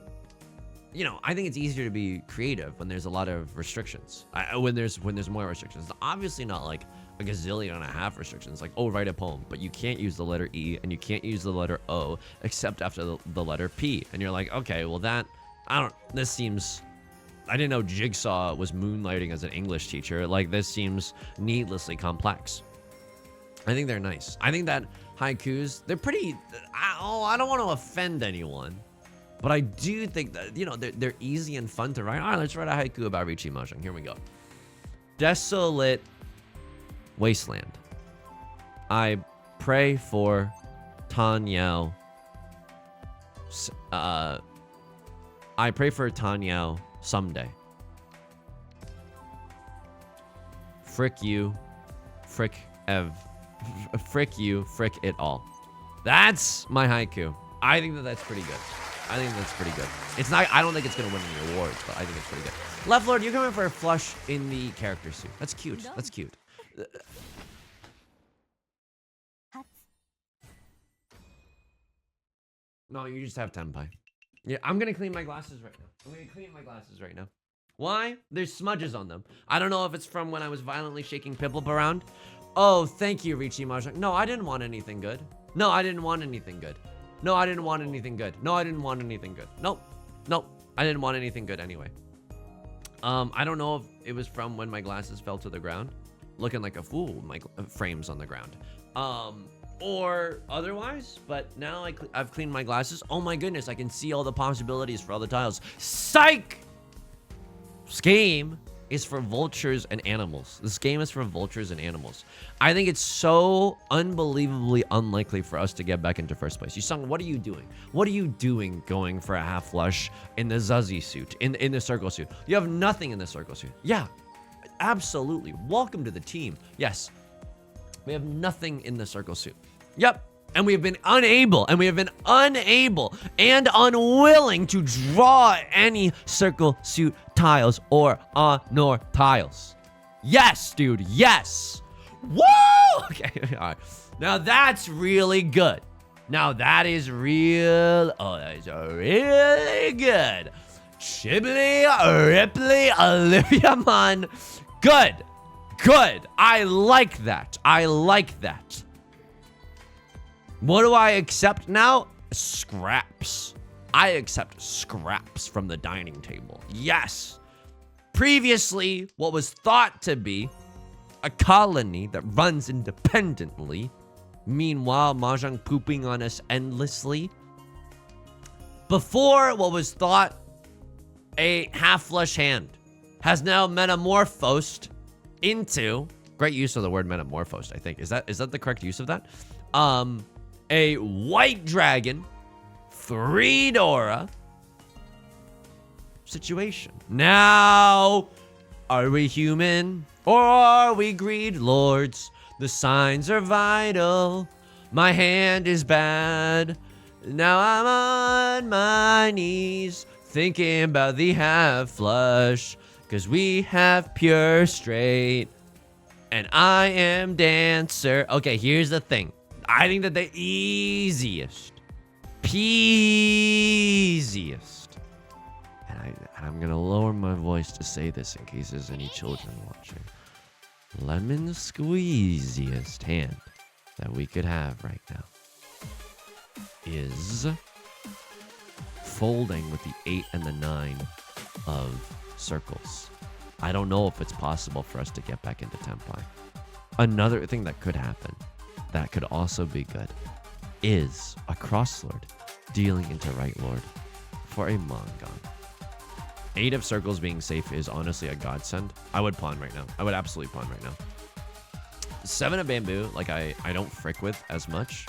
you know, I think it's easier to be creative when there's a lot of restrictions. When there's more restrictions. It's obviously not like a gazillion and a half restrictions. Like, oh, write a poem, but you can't use the letter E and you can't use the letter O except after the letter P. And you're like, okay, well this seems, I didn't know Jigsaw was moonlighting as an English teacher. Like, this seems needlessly complex. I think they're nice. I think that haikus, they're pretty, I don't want to offend anyone, but I do think that, you know, they're easy and fun to write. All right, let's write a haiku about Riichi Mahjong. Here we go. Desolate wasteland. I pray for Tenhou. I pray for Tenhou someday. Frick you. Frick Ev. Frick you. Frick it all. That's my haiku. I think that's pretty good. I think that's pretty good. It's not, I don't think it's going to win any awards, but I think it's pretty good. Left Lord, you're coming for a flush in the character suit. That's cute. That's cute. No, you just have Tenpai. Yeah, I'm going to clean my glasses right now. Why? There's smudges on them. I don't know if it's from when I was violently shaking Piplup around. Oh, thank you, Riichi Mahjong. No, I didn't want anything good. No, I didn't want anything good. No, I didn't want anything good. No, I didn't want anything good. Nope. Nope. I didn't want anything good anyway. I don't know if it was from when my glasses fell to the ground, looking like a fool with my frames on the ground. Or otherwise, but now I've cleaned my glasses. Oh my goodness, I can see all the possibilities for all the tiles. Psych! This game is for vultures and animals. This game is for vultures and animals. I think it's so unbelievably unlikely for us to get back into first place. Yusong, what are you doing? What are you doing going for a half flush in the Zuzzy suit, in the circle suit? You have nothing in the circle suit. Yeah, absolutely. Welcome to the team. Yes, we have nothing in the circle suit. Yep. And we have been unable and unwilling to draw any circle suit tiles or honor tiles. Yes, dude. Yes. Woo! Okay. All right. Now that's really good. Now that is real. Oh, that is really good. Chibli, Ripley, Olivia Munn. Good. Good. I like that. I like that. What do I accept now? Scraps. I accept scraps from the dining table. Yes. Previously, what was thought to be a colony that runs independently. Meanwhile, Mahjong pooping on us endlessly. Before, what was thought a half-flush hand has now metamorphosed into, great use of the word metamorphosed, I think. Is that the correct use of that? A white dragon, 3 Dora situation. Now, are we human or are we greed lords? The signs are vital. My hand is bad. Now I'm on my knees thinking about the half flush, 'cause we have pure straight and I am dancer. Okay, here's the thing. I think that the easiest, peasiest, and I'm gonna lower my voice to say this in case there's any children watching. Lemon squeeziest hand that we could have right now is folding with the 8 and the 9 of circles. I don't know if it's possible for us to get back into Tenpai. Another thing that could happen that could also be good is a crosslord dealing into right lord for a Mongon. 8 of circles being safe is honestly a godsend. I would pawn right now. I would absolutely pawn right now. 7 of bamboo, like I don't frick with as much.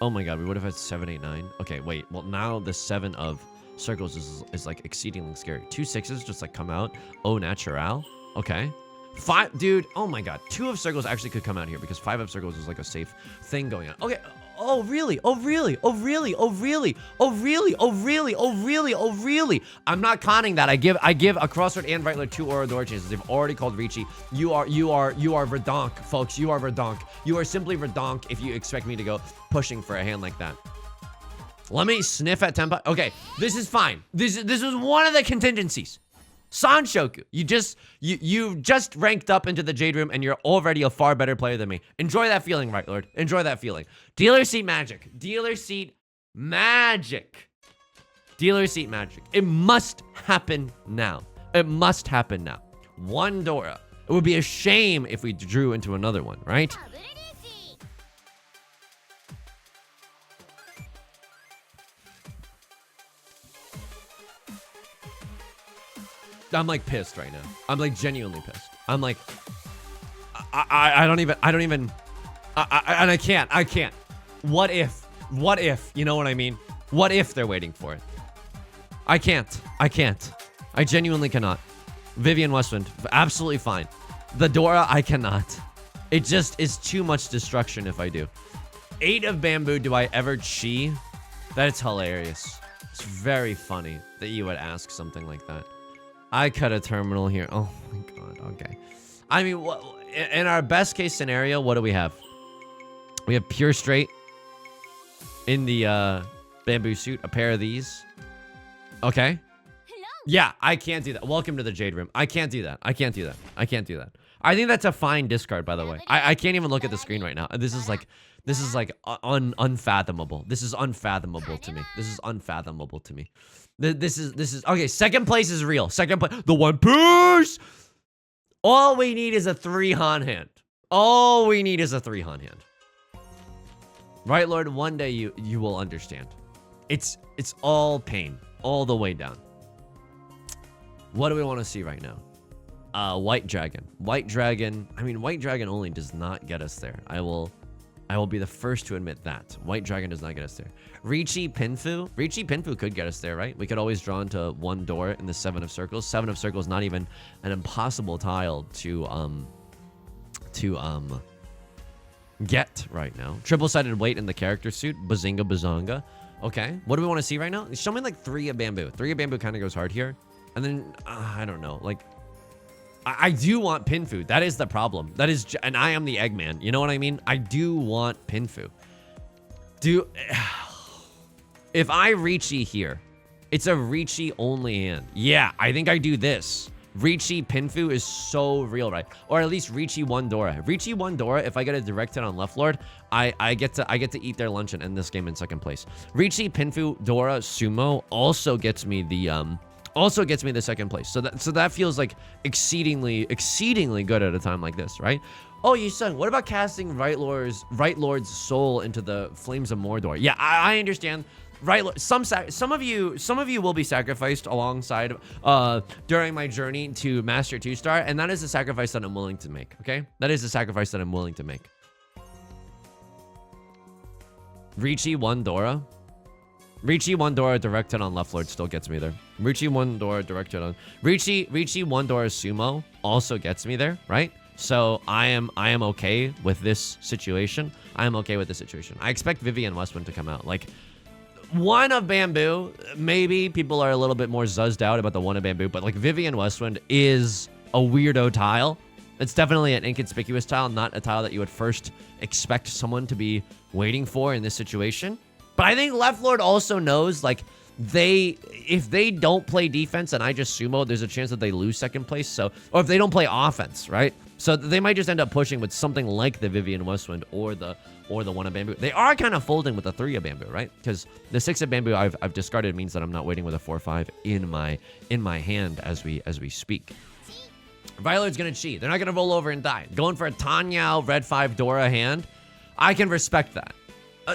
Oh my god, we would have had 7, 8, 9. Okay, wait. Well, now the 7 of circles is like exceedingly scary. 2 6s just like come out. Oh, natural. Okay. 5, dude. Oh my god. 2 of circles actually could come out here because 5 of circles is like a safe thing going on. Okay. Oh, really? Oh, really? Oh, really? Oh, really? Oh, really? Oh, really? Oh, really? Oh, really? I'm not conning that. I give a crossword and right leg 2 Orador chances. They've already called Riichi. You are verdonk, folks. You are verdonk. You are simply verdonk if you expect me to go pushing for a hand like that. Let me sniff at tempo. Okay, this is fine. This was one of the contingencies. Sanshoku, you just ranked up into the Jade Room and you're already a far better player than me. Enjoy that feeling, right, Lord? Enjoy that feeling. Dealer seat magic. Dealer seat magic. Dealer seat magic. It must happen now. It must happen now. One Dora. It would be a shame if we drew into another one, right? I'm like pissed right now. I'm like genuinely pissed. I'm like, I don't even, and I can't. What if, you know what I mean? What if they're waiting for it? I can't. I genuinely cannot. Vivian Westwind, absolutely fine. The Dora, I cannot. It just is too much destruction if I do. 8 of bamboo, do I ever chi? That's hilarious. It's very funny that you would ask something like that. I cut a terminal here. Oh my god, okay. I mean, in our best case scenario, what do we have? We have pure straight in the bamboo suit, a pair of these. Okay. Yeah, I can't do that. Welcome to the Jade Room. I can't do that. I can't do that. I think that's a fine discard, by the way. I can't even look at the screen right now. This is like unfathomable. This is unfathomable to me. This is okay. Second place is real. Second place, the One Piece. All we need is a 3-Han hand. All we need is a 3-Han hand. Right, Lord? One day you will understand. It's all pain, all the way down. What do we want to see right now? White Dragon. White Dragon. I mean, White Dragon only does not get us there. I will be the first to admit that. White Dragon does not get us there. Riichi Pinfu. Riichi Pinfu could get us there, right? We could always draw into one door in the 7 of Circles. 7 of Circles, not even an impossible tile to get right now. Triple-sided weight in the character suit. Bazinga Bazonga. Okay. What do we want to see right now? Show me like 3 of bamboo. 3 of bamboo kind of goes hard here. And then, I don't know. Like, I do want Pinfu. That is the problem. That is, and I am the Eggman. You know what I mean? I do want Pinfu. If I Riichi here, it's a Riichi only hand. Yeah, I think I do this. Riichi Pinfu is so real, right? Or at least Riichi 1 Dora. Riichi 1 Dora, if I get a direct hit on left lord, I get to eat their lunch and end this game in second place. Riichi Pinfu Dora Sumo also gets me the second place. So that feels like exceedingly good at a time like this, right? Oh, Yusong, what about casting Right Lord's soul into the Flames of Mordor? Yeah, I understand. Right, some of you will be sacrificed alongside during my journey to Master 2-star, and that is a sacrifice that I'm willing to make, okay? That is a sacrifice that I'm willing to make. Riichi 1 Dora. Riichi 1 Dora directed on left lord still gets me there. Riichi 1 Dora directed on Riichi 1 Dora Sumo also gets me there, right? So I am okay with this situation. I am okay with this situation. I expect Vivian Westwind to come out. Like, 1 of bamboo, maybe people are a little bit more zuzzed out about the 1 of bamboo, but like Vivian Westwind is a weirdo tile. It's definitely an inconspicuous tile, not a tile that you would first expect someone to be waiting for in this situation. But I think left lord also knows, like, if they don't play defense and I just sumo, there's a chance that they lose second place. So, or if they don't play offense, right? So they might just end up pushing with something like the Vivian Westwind or the 1 of bamboo. They are kind of folding with the 3 of bamboo, right? Because the 6 of bamboo I've discarded means that I'm not waiting with a 4/5 in my hand as we speak. Violet's gonna cheat. They're not gonna roll over and die. Going for a Tanyao red 5 Dora hand. I can respect that.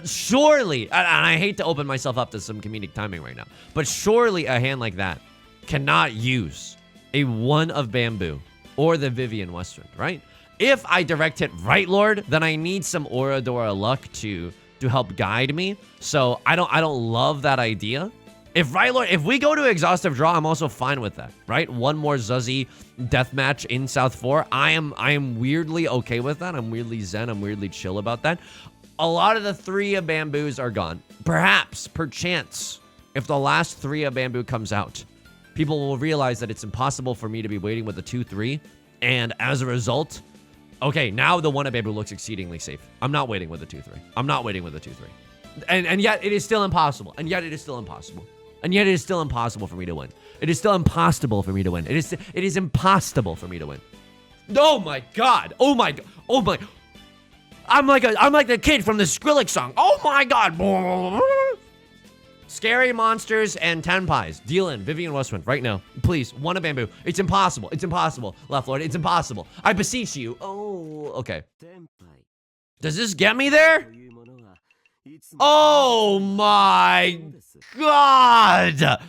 Surely, and I hate to open myself up to some comedic timing right now, but surely a hand like that cannot use a 1 of bamboo or the Vivian Westwind, right? If I direct hit right lord, then I need some Oradora luck to help guide me. So I don't love that idea. If right lord, if we go to exhaustive draw, I'm also fine with that, right? 1 more Zuzzy deathmatch in South 4. I am weirdly okay with that. I'm weirdly zen. I'm weirdly chill about that. a lot of the 3 of bamboos are gone. Perhaps, perchance, if the last 3 of bamboo comes out, people will realize that it's impossible for me to be waiting with the 2-3. And as a result, okay, now the 1 of bamboo looks exceedingly safe. I'm not waiting with the 2-3. I'm not waiting with the 2-3. And yet it is still impossible. And yet it is still impossible. And yet it is still impossible for me to win. It is still impossible for me to win. It is impossible for me to win. Oh my god. Oh my god. Oh my. I'm like the kid from the Skrillex song. Oh my god. Scary monsters and tenpais. Deal in Vivian Westwind right now. Please, 1 of bamboo. It's impossible. It's impossible. Left Lord, it's impossible. I beseech you. Oh, okay. Does this get me there? Oh my god!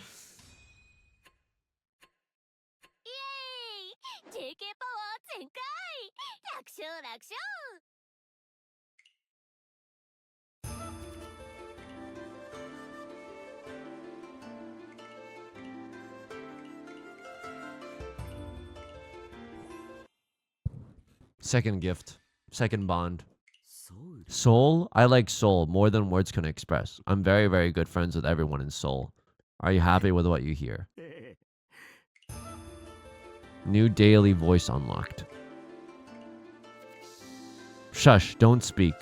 Second gift. Second bond. Soul? I like Soul more than words can express. I'm very, very good friends with everyone in Soul. Are you happy with what you hear? New daily voice unlocked. Shush, don't speak.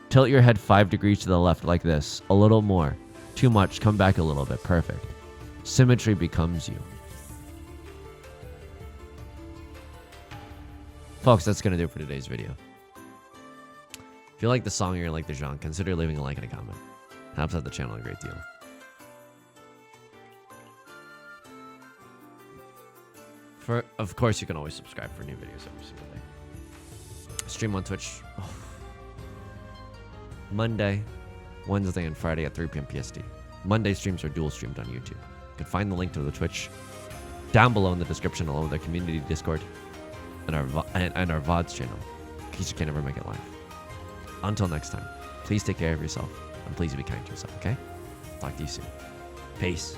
Tilt your head 5 degrees to the left like this. A little more. Too much, come back a little bit. Perfect. Symmetry becomes you. Folks, that's going to do it for today's video. If you like the song or you like the genre, consider leaving a like and a comment. Helps out the channel a great deal. Of course, you can always subscribe for new videos every single day. Stream on Twitch. Oh. Monday, Wednesday, and Friday at 3 p.m. PST. Monday streams are dual streamed on YouTube. You can find the link to the Twitch down below in the description, along with our community Discord and our VODs channel, in case you can never make it live. Until next time, please take care of yourself, and please be kind to yourself, okay? Talk to you soon. Peace.